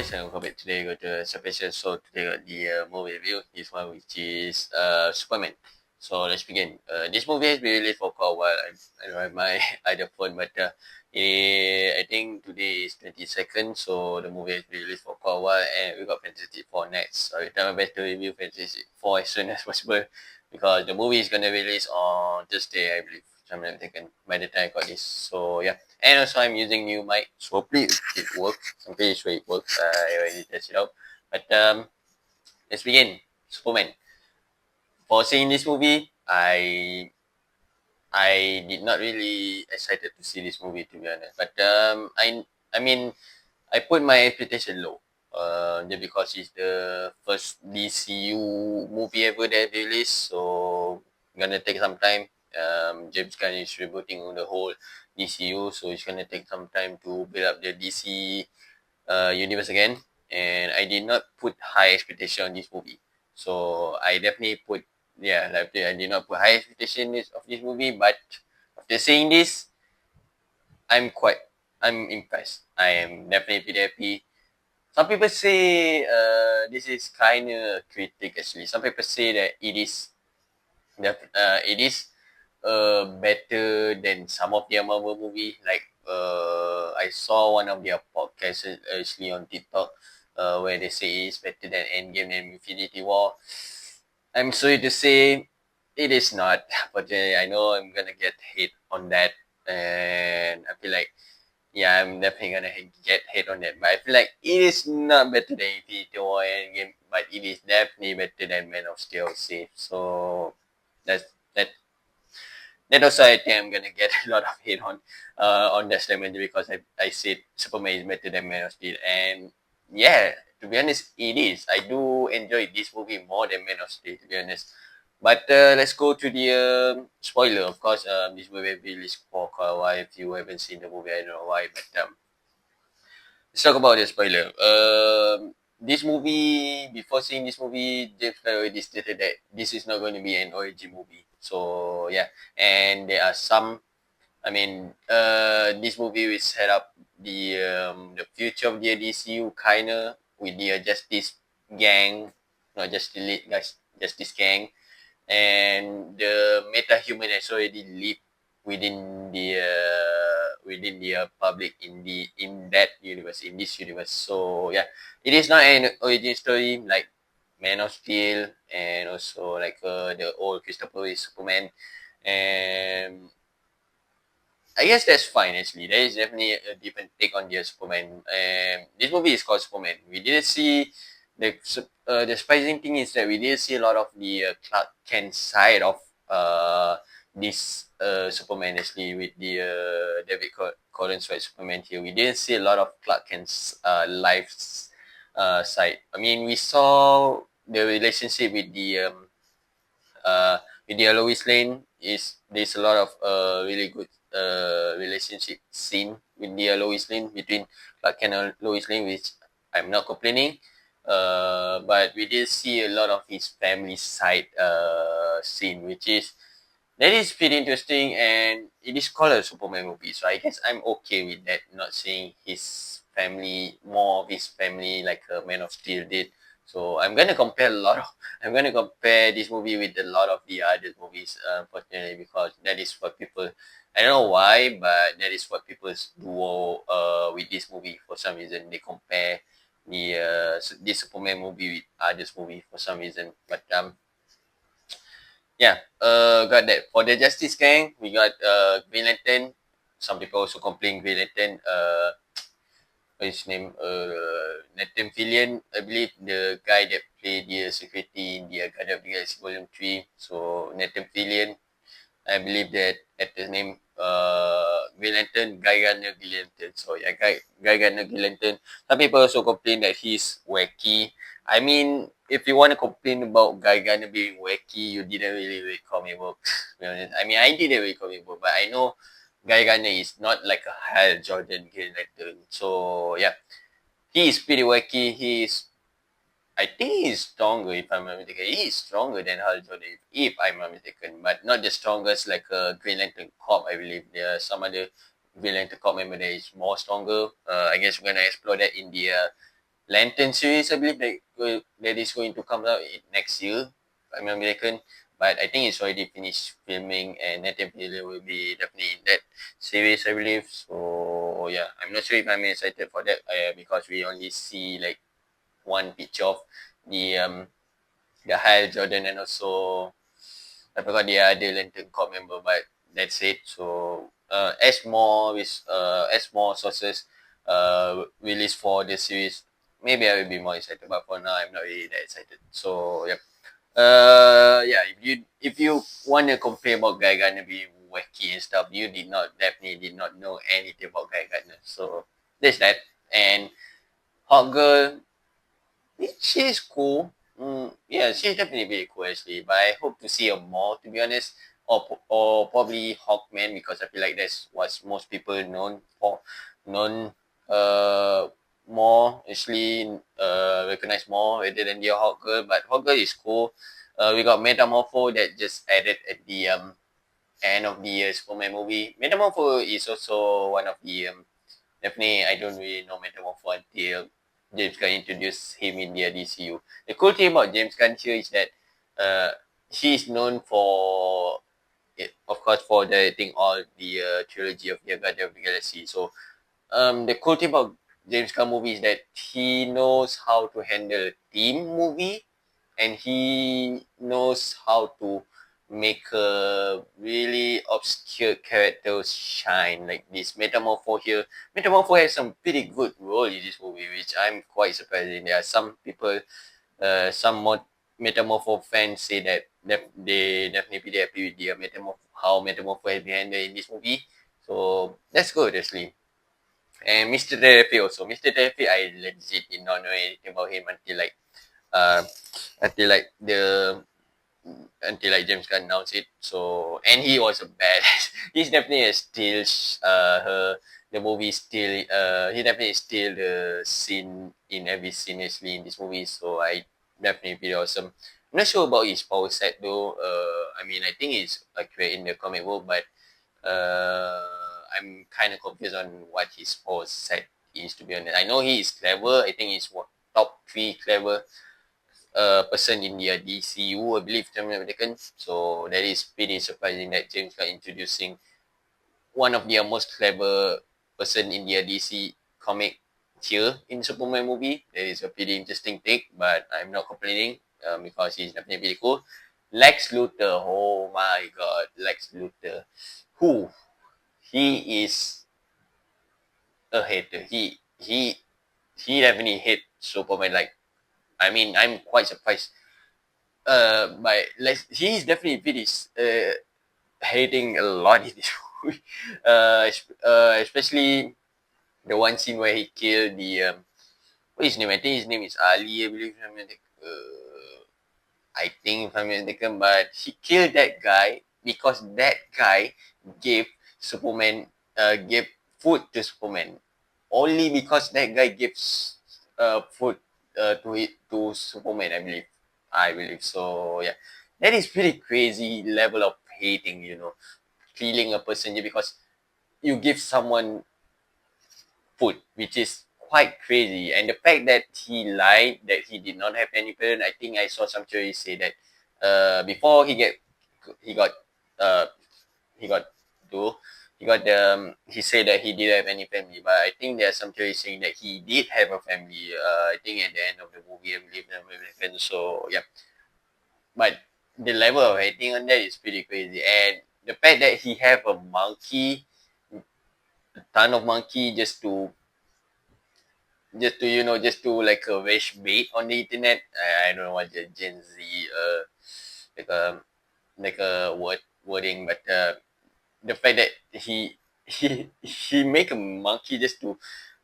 guys, and welcome back. Today we got the special. So today got the movie review. This one which is Superman. So let's begin. This movie has been released for quite a while. I don't have my other phone, but I think today is 22nd. So the movie has been released for quite a while, and we got Fantastic Four next. So I try my best to review Fantastic Four as soon as possible because the movie is gonna release on Thursday, I believe. If I'm not mistaken. By the time I got this, so yeah. And also I'm using new mic, so hopefully it works. I'm pretty sure it works. I already tested it out. But let's begin. Superman. For seeing this movie, I did not really excited to see this movie, to be honest. But I mean I put my expectation low. Just because it's the first DCU movie ever that released, so gonna take some time. James Gunn is rebooting the whole DCU, so it's gonna take some time to build up the DC universe again. And I did not put high expectation on this movie, so I definitely put like I did not put high expectation of this movie. But after seeing this, I'm quite I'm impressed. I am definitely pretty happy. Some people say this is kind of critic actually. Some people say that it is better than some of their Marvel movie. Like I saw one of their podcasts actually on TikTok where they say it's better than Endgame and Infinity War. I'm sorry to say it is not, but I know I'm gonna get hate on that, and I feel like I'm definitely gonna get hate on that. But I feel like it is not better than Infinity War Endgame, but it is definitely better than Man of Steel. Safe. So that's that. That also I think I'm gonna get a lot of hate on that statement because I said Superman is better than Man of Steel, and yeah, to be honest, it is. I do enjoy this movie more than Man of Steel, to be honest. But let's go to the spoiler. Of course, this movie will be released for quite a while. If you haven't seen the movie, I don't know why, but let's talk about the spoiler. This movie, before seeing this movie, James Gunn already stated that this is not going to be an origin movie. So yeah, and there are some. I mean, this movie will set up the future of the DCU kinda with the Justice gang, not just the lead guys, Justice gang, and the meta human has already lived within the public in that universe, in this universe. So yeah, it is not an origin story like Man of Steel and also like the old Christopher Reeve Superman. And I guess that's fine actually. There is definitely a different take on the Superman. This movie is called Superman. We didn't see the surprising thing is that we didn't see a lot of the Clark Kent side of this Superman actually with the David Gordon's White Superman here. We didn't see a lot of Clark Kent's life side. I mean, we saw the relationship uh, with the Lois Lane is there's a lot of really good relationship scene with the Lois Lane between Clark Kent and Lois Lane, which I'm not complaining. But we did see a lot of his family side scene, which is that is pretty interesting, and it is called a Superman movie, so I guess I'm okay with that. Not seeing his family, more of his family, like Man of Steel did. So I'm gonna compare this movie with a lot of the other movies, unfortunately, because that is what people. I don't know why, but that is what people do with this movie. For some reason, they compare this Superman movie with others movie for some reason. But got that. For the Justice Gang, we got Green Lantern. Some people also complain Green Lantern. What's his name? Nathan Fillion, I believe the guy that played the security in the Guardian of the Galaxy Volume 3. So Nathan Fillion, I believe that actor's name, Green Lantern, Guy Gardner Green Lantern. So yeah, Guy Gardner Green Lantern. Some people also complain that he's wacky. I mean, if you want to complain about Guy Gardner being wacky, you didn't really read comic books. To be honest. I mean, I didn't read comic book, but I know Guy Gardner is not like a Hal Jordan Green Lantern. So yeah, he is pretty wacky. I think he's stronger if I'm not mistaken. He is stronger than Hal Jordan if I'm not mistaken, but not the strongest like a Green Lantern Corp. I believe there are some other Green Lantern Corp member that is more stronger. I guess we're gonna explore that in the Lantern series, I believe that is going to come out next year, if I'm not mistaken. But I think it's already finished filming, and Nathan Fillion will be definitely in that series, I believe. So yeah, I'm not sure if I'm excited for that, because we only see like one picture of the Hal Jordan, and also I forgot the other Lantern Corps member, but that's it. So as more sources release for the series, maybe I will be more excited. But for now, I'm not really that excited. So yeah. Yeah. If you want to complain about Guy Gardner being wacky and stuff, you definitely did not know anything about Guy Gardner. So there's that. And Hot Girl, she's cool. Yeah, she's definitely very cool actually. But I hope to see her more, to be honest, or probably Hawkman, because I feel like that's what most people known for, known more actually, recognized more rather than the Hawkgirl. But Hawkgirl is cool. We got Metamorpho that just added at the end of the Superman movie. Metamorpho is also one of the definitely, I don't really know Metamorpho until James Gunn introduced him in the DCU. The cool thing about James Gunn here is that uh, he is known for, of course, for directing all the trilogy of the Guardian of the Galaxy. So the cool thing about James Gunn movie is that he knows how to handle team movie, and he knows how to make a really obscure characters shine, like this Metamorpho here. Metamorpho has some pretty good role in this movie, which I'm quite surprised in. There are some people, some more Metamorpho fans say that they definitely pretty happy with the how Metamorpho has been handled in this movie. So that's good actually. And Mr. Therapy also. Mr. Therapy, I legit did not know anything about him uh until like the until like James Gunn announced it. So, and he was a badass. He's definitely a still her the movie still he definitely still the scene in every scene actually in this movie. So I definitely feel awesome. I'm not sure about his power set though. I mean, I think it's accurate in the comic book, but I'm kind of confused on what his power set is, to be honest. I know he is clever. I think he's what, top three clever person in the DCU, I believe, if I'm not mistaken. So that is pretty surprising that James Gunn introducing one of the most clever person in the DC comic here in Superman movie. That is a pretty interesting take, but I'm not complaining because he's definitely pretty cool. Lex Luthor, oh my god, Lex Luthor. Who? He is a hater. He definitely hate Superman. Like, I mean, I'm quite surprised. By Lex, he's definitely pretty hating a lot in this movie. Especially the one scene where he killed the what is his name? I think his name is Ali, I believe. I think if I'm not mistaken, but he killed that guy because that guy gave Superman gave food to Superman. Only because that guy gives food to Superman, I believe. I believe so. Yeah, that is pretty crazy level of hating. Killing a person just because you give someone food, which is quite crazy. And the fact that he lied that he did not have any parent, I think I saw some theories say that before he got uh he got to he said that he didn't have any family, but I think there are some theories saying that he did have a family. I think at the end of the movie, I believe them and so yeah. But the level of hating on that is pretty crazy, and the fact that he have a monkey, a ton of monkey, just to like a wish bait on the internet. I don't know what the Gen Z like a wording, but the fact that he make a monkey just to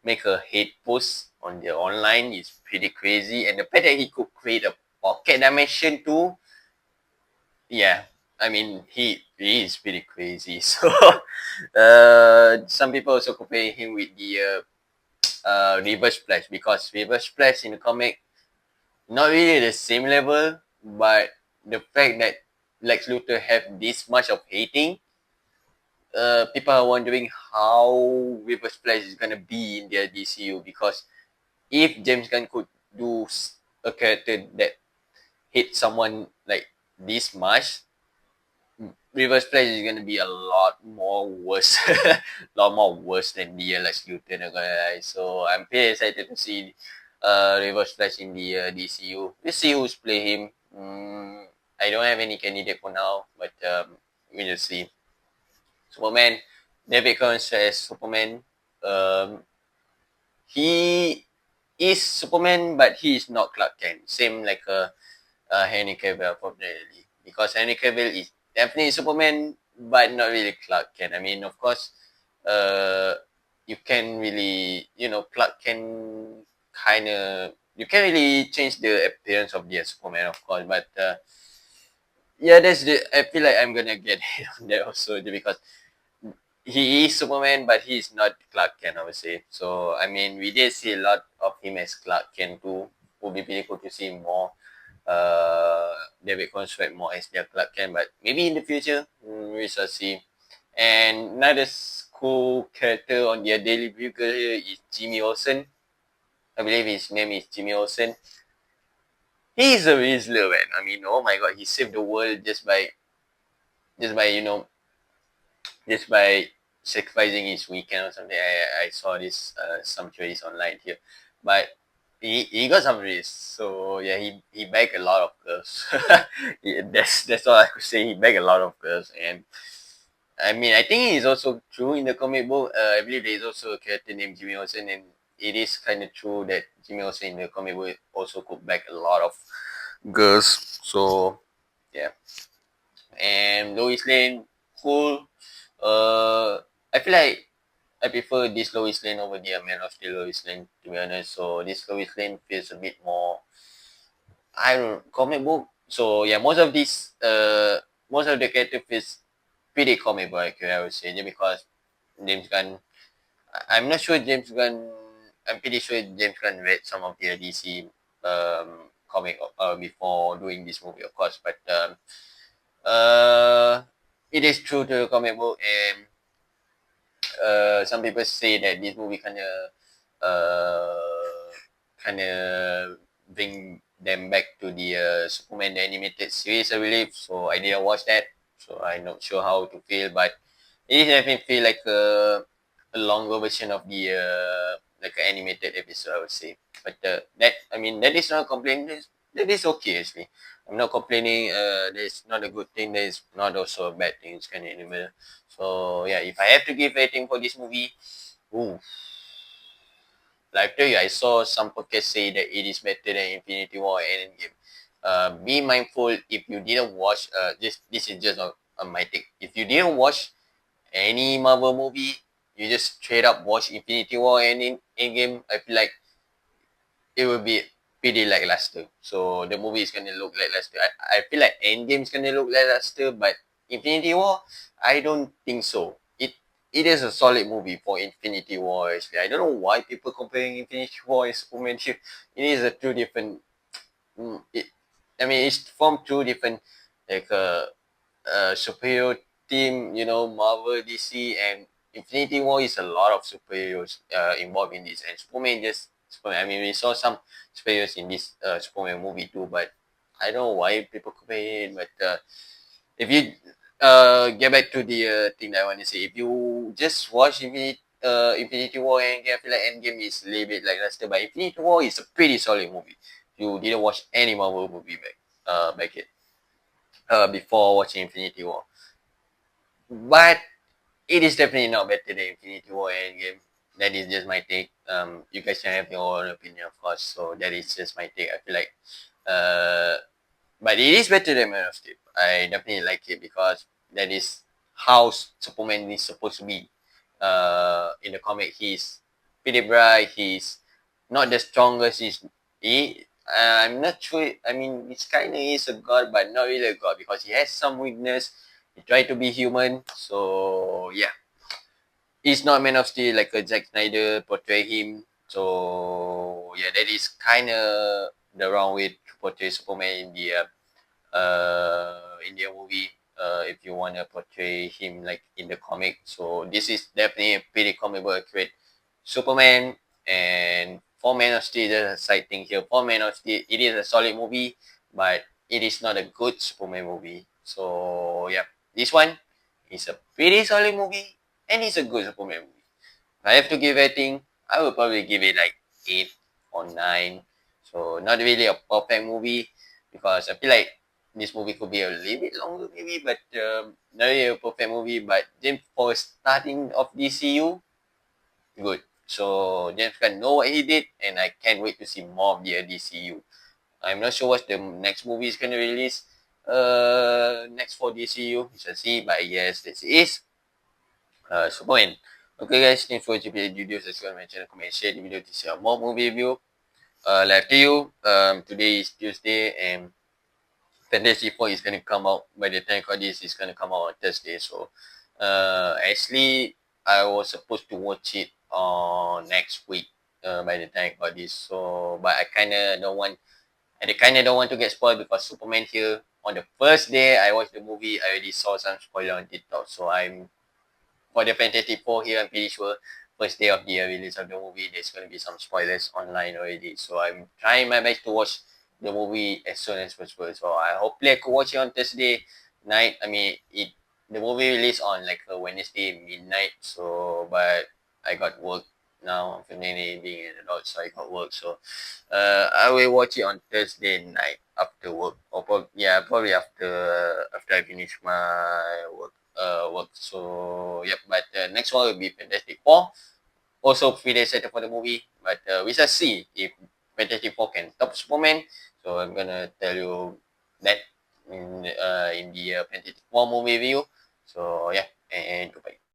make a hate post on the online is pretty crazy, and the fact that he could create a pocket dimension too, yeah. I mean, he is pretty crazy. So, some people also compare him with the Reverse Flash, because Reverse Flash in the comic not really the same level, but the fact that Lex Luthor have this much of hating, people are wondering how Reverse Flash is gonna be in their DCU, because if James Gunn could do a character that hit someone like this much, Reverse Flash is gonna be a lot more worse, lot more worse than the Lex Luthor. Not gonna lie. So I'm pretty excited to see Reverse Flash in the DCU. We'll see who's play him. I don't have any candidate for now, but we'll see. Superman, David Combs as Superman. Um, he is Superman, but he is not Clark Kent. Same like Henry Cavill, unfortunately, because Henry Cavill is definitely Superman, but not really Clark Kent. I mean, of course, uh, you can really, Clark Kent kind of, you can really change the appearance of the Superman, of course, but yeah, that's the. I feel like I'm gonna get hit on that also because he is Superman, but he's not Clark Kent, I would say. So, I mean, we did see a lot of him as Clark Kent too. Would be pretty cool to see more David Construct more as their Clark Kent, but maybe in the future, we shall see. And another cool character on their Daily Bugle here is Jimmy Olsen. I believe his name is Jimmy Olsen. He's a Rizzler, man. I mean, oh my god, he saved the world just by, just by sacrificing his weekend or something. I saw this some theories online here, but he got some risk. So yeah, he bagged a lot of girls. Yeah, that's all I could say. He bagged a lot of girls, and I mean I think it's also true in the comic book. I believe there is also a character named Jimmy Olsen, and it is kind of true that Jimmy Olsen in the comic book also could bag a lot of girls. So yeah, and Lois Lane, cool. I feel like I prefer this Lois Lane over the Man of Steel Lois Lane, to be honest. So this Lois Lane feels a bit more, I don't know, comic book. So yeah, most of the character feels pretty comic book accurate, I would say, just because James Gunn. I'm not sure James Gunn. I'm pretty sure James Gunn read some of the DC comic before doing this movie, of course. But uh, it is true to the comic book, and some people say that this movie kind of bring them back to the Superman the animated series, I believe. So I didn't watch that, so I'm not sure how to feel, but it definitely feel like a longer version of the like an animated episode, I would say. But that, I mean, that is not complaining. That is okay actually. I'm not complaining. That is not a good thing. That is not also a bad thing. It's kind of in the middle. So yeah, if I have to give rating for this movie, ooh, like I tell you, I saw some podcasts say that it is better than Infinity War and Endgame. Be mindful if you didn't watch. This is just on my take. If you didn't watch any Marvel movie, you just straight up watch Infinity War and in Endgame. I feel like it will be pretty lackluster. So the movie is gonna look lackluster. I feel like Endgame is gonna look lackluster, but Infinity War, I don't think so. It is a solid movie for Infinity War. Actually, I don't know why people comparing Infinity War and Superman here. It is a two different. It, I mean, it's from two different like superhero team. Marvel, DC, and Infinity War is a lot of superheroes involved in this, and Superman just Superman. I mean, we saw some superheroes in this Superman movie too, but I don't know why people compare it. But if you get back to the thing that I want to say, if you just watch Infinity War and Endgame, I feel like Endgame is a little bit like last, but Infinity War is a pretty solid movie. You didn't watch any Marvel movie back it before watching Infinity War, but it is definitely not better than Infinity War and Endgame. That is just my take. You guys can have your own opinion, of course. So that is just my take. I feel like, uh, but it is better than Man of Steel. I definitely like it because that is how Superman is supposed to be. In the comic, he's pretty bright. He's not the strongest. I'm not sure. I mean, he's kind of is a god, but not really a god because he has some weakness. He try to be human. So yeah, he's not Man of Steel like a Zack Snyder portray him. So yeah, that is kind of the wrong way to portray Superman in the movie. If you want to portray him like in the comic, so this is definitely a pretty comic book accurate Superman, and for Man of Steel, there's a side thing here. For Man of Steel, it is a solid movie, but it is not a good Superman movie. So yeah, this one is a pretty solid movie, and it's a good Superman movie. If I have to give rating, I would probably give it like 8 or 9. So not really a perfect movie because I feel like this movie could be a little bit longer maybe, but not really a perfect movie. But then for starting of DCU, good. So James Gunn know what he did, and I can't wait to see more of the DCU. I'm not sure what the next movie is gonna release. Next for DCU, we shall see. But yes, this is Superman. Okay, guys, thanks for watching the video. Subscribe my channel, comment, share the video to see more movie review. Like to you, today is Tuesday, and Fantasy 4 is gonna come out by the time of this is gonna come out on Thursday. So actually I was supposed to watch it on next week by the time of this. So but I kinda don't want to get spoiled because Superman here on the first day I watched the movie I already saw some spoiler on TikTok. So I'm for the Fantastic Four here, I'm pretty sure first day of the release of the movie, there's going to be some spoilers online already. So I'm trying my best to watch the movie as soon as possible. So I hopefully I could watch it on Thursday night. I mean, the movie released on like a Wednesday midnight. So, but I got work now. Unfortunately, being an adult, so I got work. So, I will watch it on Thursday night after work, or probably after I finish my work. So yep, but next one will be Fantastic Four. Also pretty excited for the movie, but we shall see if Fantastic Four can top Superman. So I'm gonna tell you that in the Fantastic Four movie review. So yeah,